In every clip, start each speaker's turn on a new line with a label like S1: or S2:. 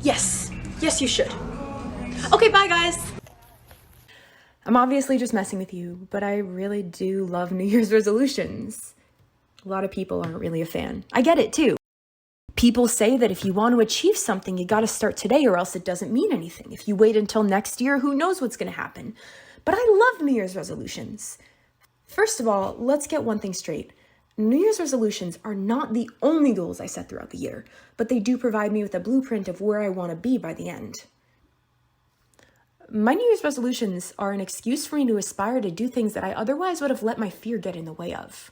S1: Yes. Yes, you should. Okay, bye, guys. I'm obviously just messing with you, but I really do love New Year's resolutions. A lot of people aren't really a fan. I get it, too. People say that if you want to achieve something, you gotta start today or else it doesn't mean anything. If you wait until next year, who knows what's gonna happen? But I love New Year's resolutions. First of all, let's get one thing straight. New Year's resolutions are not the only goals I set throughout the year, but they do provide me with a blueprint of where I want to be by the end. My New Year's resolutions are an excuse for me to aspire to do things that I otherwise would have let my fear get in the way of.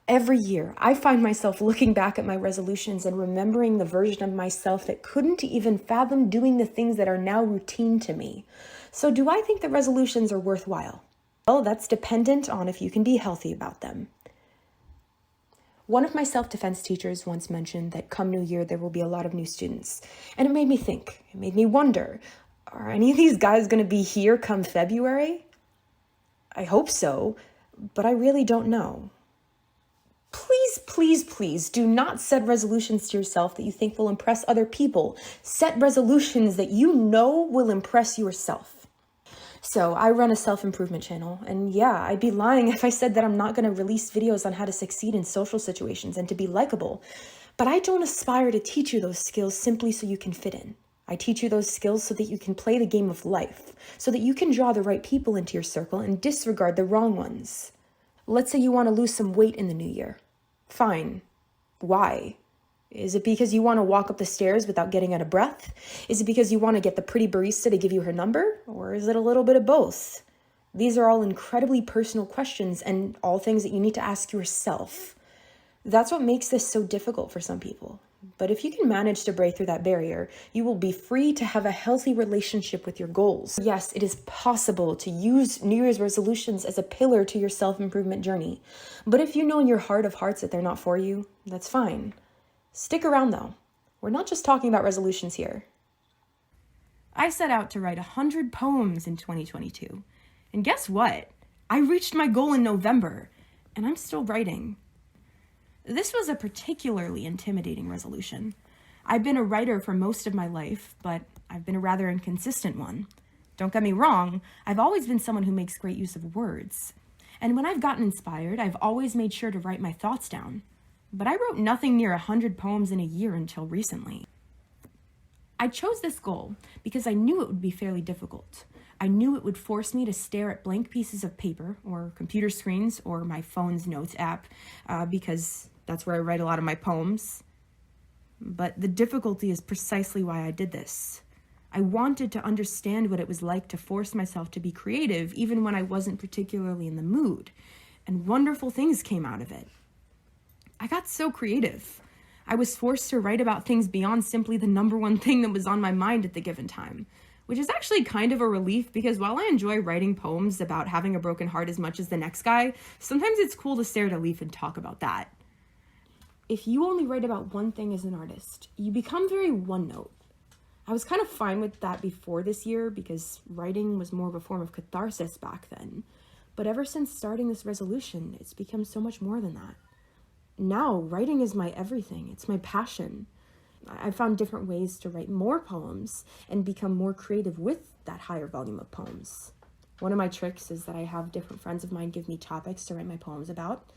S1: Every year, I find myself looking back at my resolutions and remembering the version of myself that couldn't even fathom doing the things that are now routine to me. So do I think that resolutions are worthwhile? Well, that's dependent on if you can be healthy about them. One of my self-defense teachers once mentioned that come New Year, there will be a lot of new students. And it made me think, it made me wonder, are any of these guys going to be here come February? I hope so, but I really don't know. Please, please, please do not set resolutions to yourself that you think will impress other people. Set resolutions that you know will impress yourself. So I run a self-improvement channel, and yeah, I'd be lying if I said that I'm not going to release videos on how to succeed in social situations and to be likable. But I don't aspire to teach you those skills simply so you can fit in. I teach you those skills so that you can play the game of life, so that you can draw the right people into your circle and disregard the wrong ones. Let's say you want to lose some weight in the new year. Fine. Why? Is it because you want to walk up the stairs without getting out of breath? Is it because you want to get the pretty barista to give you her number? Or is it a little bit of both? These are all incredibly personal questions and all things that you need to ask yourself. That's what makes this so difficult for some people. But if you can manage to break through that barrier, you will be free to have a healthy relationship with your goals. Yes, it is possible to use New Year's resolutions as a pillar to your self-improvement journey. But if you know in your heart of hearts that they're not for you, that's fine. Stick around though. We're not just talking about resolutions here. I set out to write 100 poems in 2022. And guess what? I reached my goal in November, and I'm still writing. This was a particularly intimidating resolution. I've been a writer for most of my life, but I've been a rather inconsistent one. Don't get me wrong, I've always been someone who makes great use of words. And when I've gotten inspired, I've always made sure to write my thoughts down. But I wrote nothing near 100 poems in a year until recently. I chose this goal because I knew it would be fairly difficult. I knew it would force me to stare at blank pieces of paper or computer screens or my phone's notes app because that's where I write a lot of my poems. But the difficulty is precisely why I did this. I wanted to understand what it was like to force myself to be creative even when I wasn't particularly in the mood, and wonderful things came out of it. I got so creative. I was forced to write about things beyond simply the number one thing that was on my mind at the given time, which is actually kind of a relief because while I enjoy writing poems about having a broken heart as much as the next guy, sometimes it's cool to stare at a leaf and talk about that. If you only write about one thing as an artist, you become very one note. I was kind of fine with that before this year because writing was more of a form of catharsis back then. But ever since starting this resolution, it's become so much more than that. Now, writing is my everything. It's my passion. I found different ways to write more poems and become more creative with that higher volume of poems. One of my tricks is that I have different friends of mine give me topics to write my poems about.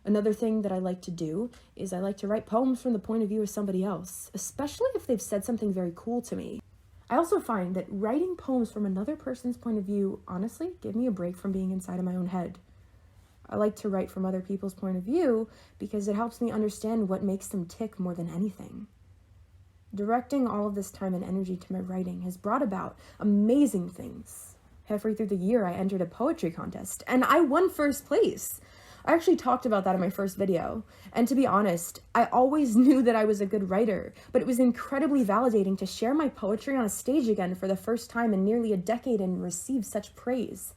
S1: Another thing that I like to do is I like to write poems from the point of view of somebody else, especially if they've said something very cool to me. I also find that writing poems from another person's point of view, honestly, give me a break from being inside of my own head. I like to write from other people's point of view because it helps me understand what makes them tick more than anything. Directing all of this time and energy to my writing has brought about amazing things. Halfway through the year, I entered a poetry contest, and I won first place. I actually talked about that in my first video, and to be honest, I always knew that I was a good writer, but it was incredibly validating to share my poetry on a stage again for the first time in nearly a decade and receive such praise.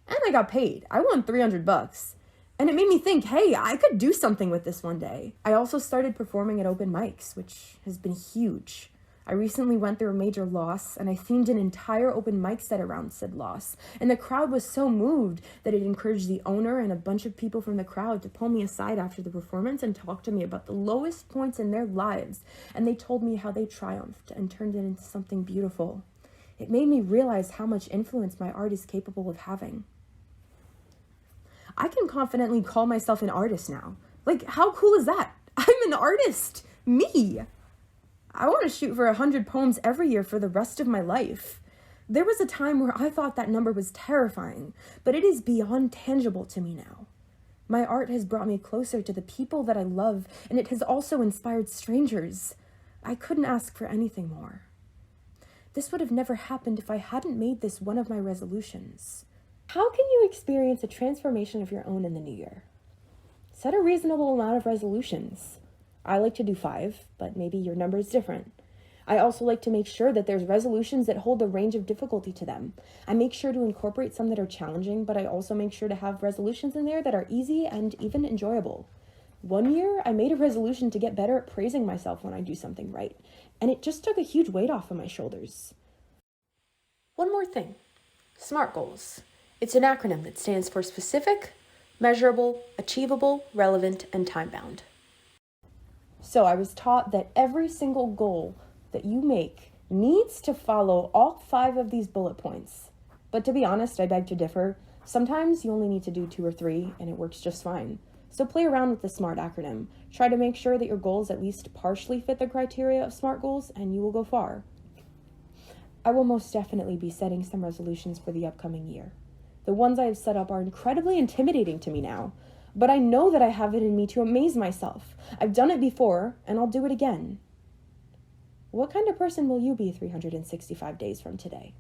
S1: And I got paid. I won $300. And it made me think, hey, I could do something with this one day. I also started performing at open mics, which has been huge. I recently went through a major loss, and I themed an entire open mic set around said loss. And the crowd was so moved that it encouraged the owner and a bunch of people from the crowd to pull me aside after the performance and talk to me about the lowest points in their lives. And they told me how they triumphed and turned it into something beautiful. It made me realize how much influence my art is capable of having. I can confidently call myself an artist now. Like, how cool is that? I'm an artist! Me! I want to shoot for 100 poems every year for the rest of my life. There was a time where I thought that number was terrifying, but it is beyond tangible to me now. My art has brought me closer to the people that I love, and it has also inspired strangers. I couldn't ask for anything more. This would have never happened if I hadn't made this one of my resolutions. How can you experience a transformation of your own in the new year? Set a reasonable amount of resolutions. I like to do 5, but maybe your number is different. I also like to make sure that there's resolutions that hold a range of difficulty to them. I make sure to incorporate some that are challenging, but I also make sure to have resolutions in there that are easy and even enjoyable. One year, I made a resolution to get better at praising myself when I do something right, and it just took a huge weight off of my shoulders. One more thing. SMART goals. It's an acronym that stands for specific, measurable, achievable, relevant, and time-bound. So I was taught that every single goal that you make needs to follow all 5 of these bullet points. But to be honest, I beg to differ. Sometimes you only need to do 2 or 3, and it works just fine. So play around with the SMART acronym. Try to make sure that your goals at least partially fit the criteria of SMART goals, and you will go far. I will most definitely be setting some resolutions for the upcoming year. The ones I have set up are incredibly intimidating to me now, but I know that I have it in me to amaze myself. I've done it before, and I'll do it again. What kind of person will you be 365 days from today?